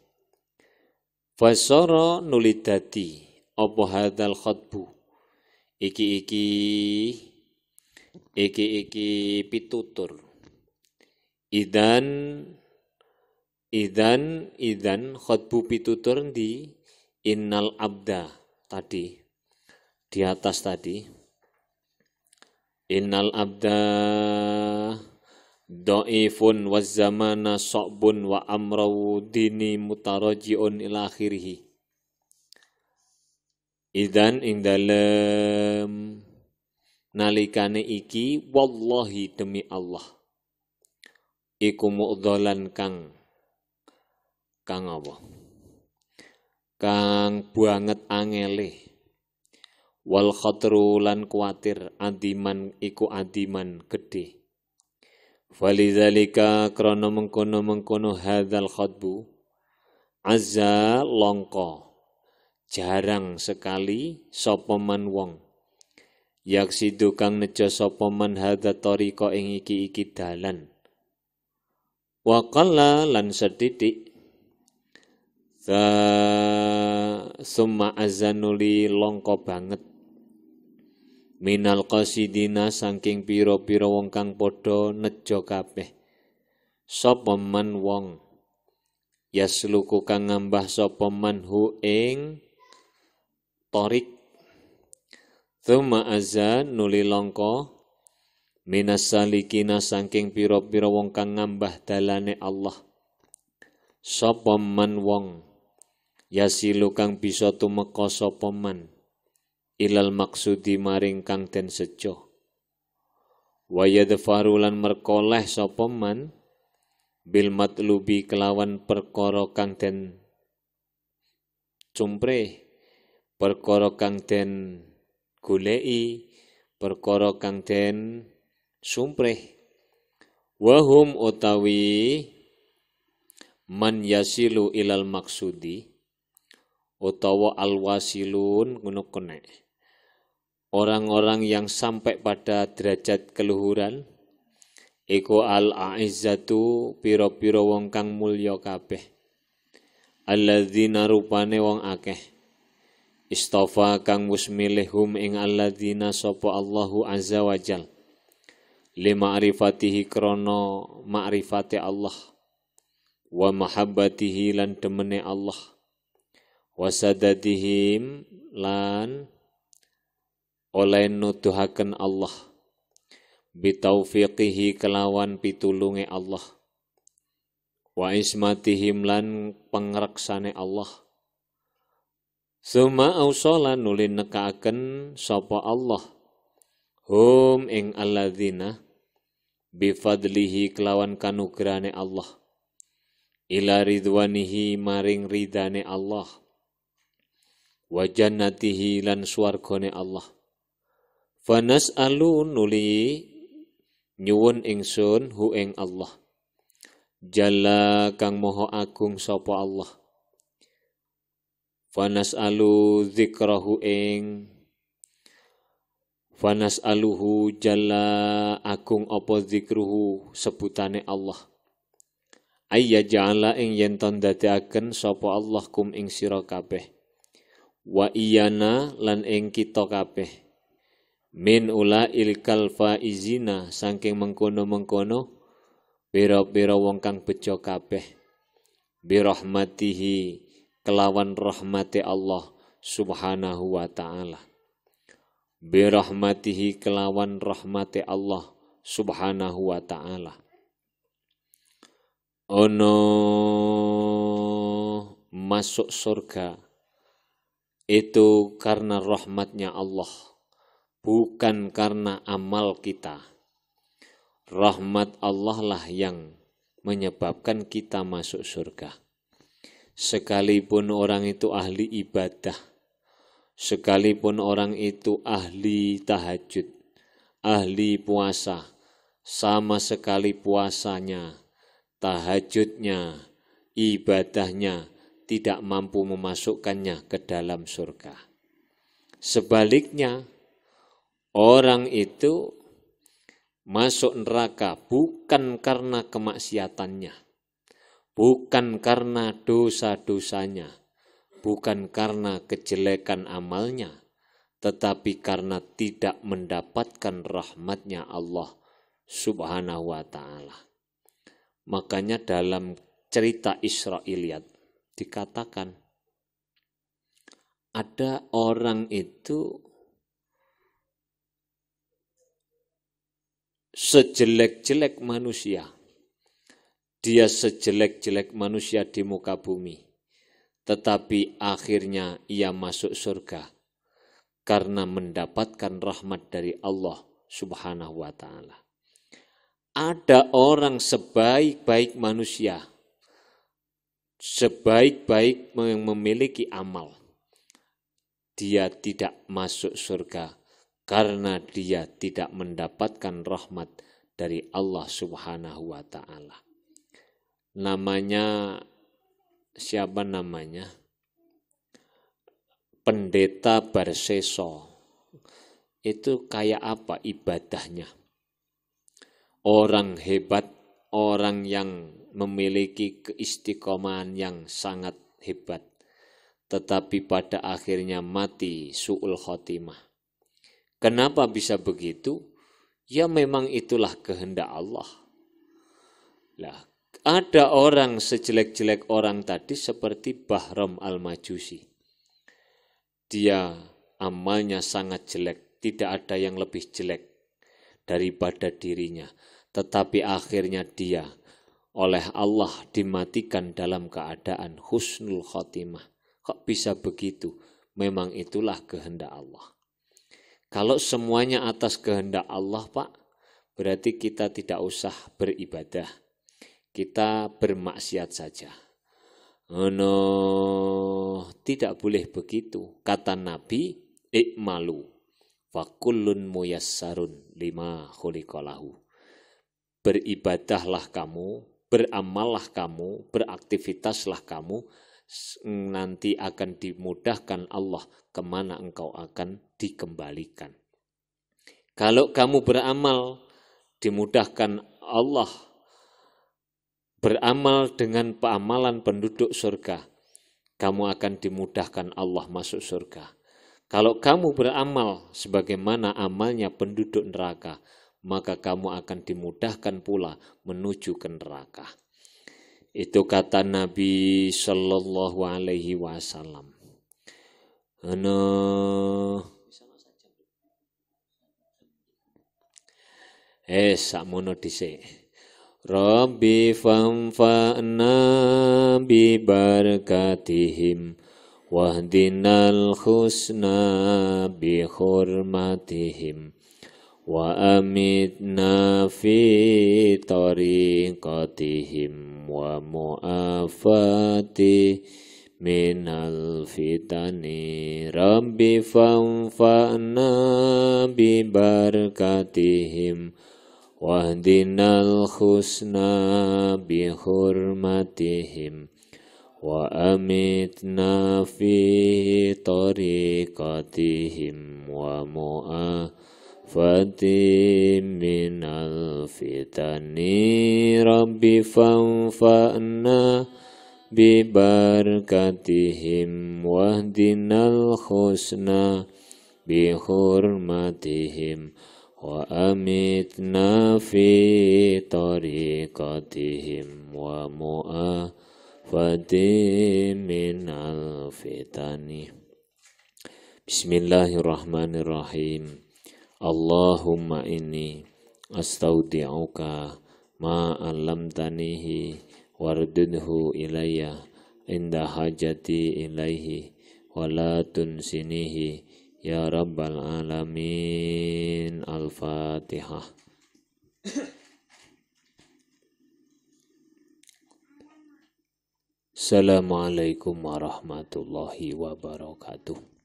Fasara nuli dadi apa hadzal khatbu. Iki pitutur. Idan khatbu pitutur di innal abda tadi di atas tadi. Innal abda dhaifun waz zamana sa'bun wa amru dini mutarajiun ila akhirih. Idan ing dalem nalikane iki wallahi demi Allah iku mu'dhalan kang apa? Kang banget angele. Wal khatru lan kuatir adiman iku adiman gede. Falidzalika krana mengkono hadzal khatbu azza longko jarang sekali sapa man wong yaksidu kang nejo sapa man hadza tariqa ing iki dalan wa qalla lan sedidik summa azanuli longko banget minal qasidina saking pira-pira wong kang padha nejo kabeh sapa man wong yasluku kang ngambah sapa man hu ing torik summa azanuli longko minas salikina saking pira-pira wong kang ngambah dalane Allah sapa man wong yasilu kang bisa tumeka sapa man ilal maksudi maring kang den sejo wa yadfaru lan merkoleh sapa man bil matlubi kelawan perkara kang den cumpre perkara kang den goleki perkara kang den sumpre wahum utawi man yasilu ilal maksudi utawa alwasilun ngono kene. Orang-orang yang sampai pada derajat keluhuran iku al-aizzatu pira-pira wong kang mulya kabeh. Alladzina rupane wong akeh. Istafa kang wis milihum ing alladzina sapa Allahu azza wajal. Lima'rifatihi krana ma'rifate Allah. Wa mahabbatihi lan demene Allah. Wasadadihim lan oleh nuduhaken Allah bitaufiqihi kelawan pitulunge Allah wa ismatihim lan pangreksane Allah summa ausala nulin nekaaken sapa Allah hum ing alladzina bifadlihi kelawan kanugrane Allah ila ridwanihi maring ridane Allah wa jannatihi lan swargane Allah. Fanas alu nuli nyuwun ingsun hu ing Allah. Jalla kang moho agung sapa Allah. Fanas alu zikrahu ing fanas aluhu jalla agung apa zikruhu sebutane Allah. Ayya ja'ala ing yen ton dadekaken sapa Allah kum ing sira kabeh. Wa iyana lan ing kita kabeh min ulail kalfaizina saking mengkono-mengkono pira-pira wong kang bejo kabeh birahmatihi kelawan rahmati Allah subhanahu wa ta'ala. Birahmatihi kelawan rahmati Allah subhanahu wa ta'ala. Ono masuk surga itu karena rahmatnya Allah, bukan karena amal kita. Rahmat Allah lah yang menyebabkan kita masuk surga. Sekalipun orang itu ahli ibadah, sekalipun orang itu ahli tahajud, ahli puasa, sama sekali puasanya, tahajudnya, ibadahnya tidak mampu memasukkannya ke dalam surga. Sebaliknya, orang itu masuk neraka bukan karena kemaksiatannya, bukan karena dosa-dosanya, bukan karena kejelekan amalnya, tetapi karena tidak mendapatkan rahmatnya Allah subhanahu wa ta'ala. Makanya dalam cerita Israiliyat dikatakan ada orang itu sejelek-jelek manusia. Dia sejelek-jelek manusia di muka bumi, tetapi akhirnya ia masuk surga karena mendapatkan rahmat dari Allah subhanahu wa ta'ala. Ada orang sebaik-baik manusia, sebaik-baik yang memiliki amal, dia tidak masuk surga karena dia tidak mendapatkan rahmat dari Allah subhanahu wa ta'ala. Namanya, siapa namanya? Pendeta Barseso. Itu kayak apa ibadahnya? Orang hebat, orang yang memiliki keistiqomahan yang sangat hebat, tetapi pada akhirnya mati su'ul khotimah. Kenapa bisa begitu? Ya memang itulah kehendak Allah. Lah, ada orang sejelek-jelek orang tadi seperti Bahram al-Majusi. Dia amalnya sangat jelek, tidak ada yang lebih jelek daripada dirinya. Tetapi akhirnya dia oleh Allah dimatikan dalam keadaan husnul khotimah. Kok bisa begitu? Memang itulah kehendak Allah. Kalau semuanya atas kehendak Allah, Pak, berarti kita tidak usah beribadah. Kita bermaksiat saja. Tidak boleh begitu. Kata Nabi, ikmalu fakullun muyassarun lima khuliqalahu. Beribadahlah kamu, beramallah kamu, beraktivitaslah kamu, nanti akan dimudahkan Allah kemana engkau akan dikembalikan. Kalau kamu beramal, dimudahkan Allah. Beramal dengan amalan penduduk surga, kamu akan dimudahkan Allah masuk surga. Kalau kamu beramal sebagaimana amalnya penduduk neraka, maka kamu akan dimudahkan pula menuju ke neraka. Itu kata Nabi Sallallahu Alaihi Wasallam. Sakmono dhisik. Rabbi fanfa'na bi barakatihim wahdinal husna bi hurmatihim wa amitna fi tariqatihim wa mu'afati minal fitani. Rabbi fanfa'na bi barakatihim wahdinal husna bi hurmatihim wa amitna fi tariqatihim wa mu'afati minal fitani. Rabbi fanfa'na bi barakatihim wahdinal husna bi hurmatihim wa amitna fi tariqatihim wa mu'afati minal fitani. Bismillahirrahmanirrahim. Allahumma inni astaudi'uka ma 'allamtanihi wardudhu ilayya inda hajati ilaihi wa la tunsinihi ya rabbal alamin. Al-Fatihah. Assalamualaikum warahmatullahi wabarakatuh.